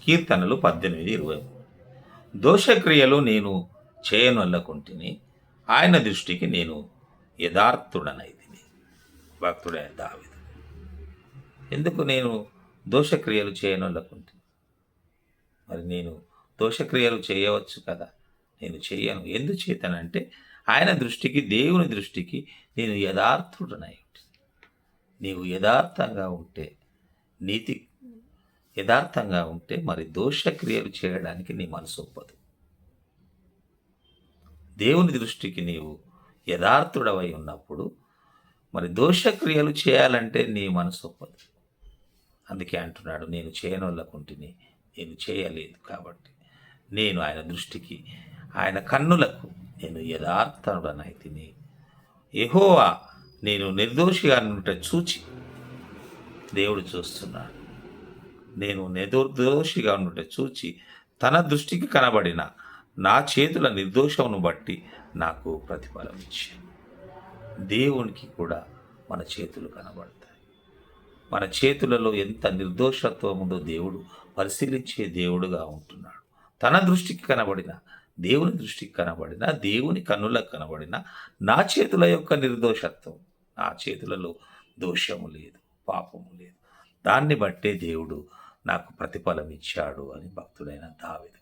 కీర్తనలు 18:23. దోషక్రియలు నేను చేయనొల్లకుంటిని, ఆయన దృష్టికి నేను యథార్థుడనైతిని. భక్తుడైన దావీదు. ఎందుకు నేను దోషక్రియలు చేయనొల్లకుంటిని? మరి నేను దోషక్రియలు చేయవచ్చు కదా, నేను చెయ్యను. ఎందుచేతనంటే ఆయన దృష్టికి, దేవుని దృష్టికి నేను యథార్థుడనై ఉంటుంది. నీవు యథార్థంగా ఉంటే, నీతి యథార్థంగా ఉంటే మరి దోషక్రియలు చేయడానికి నీ మనసు ఒప్పదు. దేవుని దృష్టికి నీవు యథార్థుడవై ఉన్నప్పుడు మరి దోషక్రియలు చేయాలంటే నీ మనసు ఒప్పదు. అందుకే అంటున్నాడు, నేను చేయనొల్లకుంటిని, నేను చేయలేదు కాబట్టి నేను ఆయన దృష్టికి, ఆయన కన్నులకు నేను యథార్థుడనైతిని. యెహోవా నేను నిర్దోషిగా ఉంట చూచి, దేవుడు చూస్తున్నాడు, నేను నిర్దోషిగా ఉండుట చూచి తన దృష్టికి కనబడిన నా చేతుల నిర్దోషమును బట్టి నాకు ప్రతిఫలం ఇచ్చాను. దేవునికి కూడా మన చేతులు కనబడతాయి. మన చేతులలో ఎంత నిర్దోషత్వం ఉందో దేవుడు పరిశీలించే దేవుడుగా ఉంటున్నాడు. తన దృష్టికి కనబడిన, దేవుని దృష్టికి కనబడిన, దేవుని కన్నులకు కనబడిన నా చేతుల యొక్క నిర్దోషత్వం, నా చేతులలో దోషము లేదు, పాపము లేదు, దాన్ని బట్టే దేవుడు నాకు ప్రతిఫలం ఇచ్చాడు అని భక్తుడైన దావీదు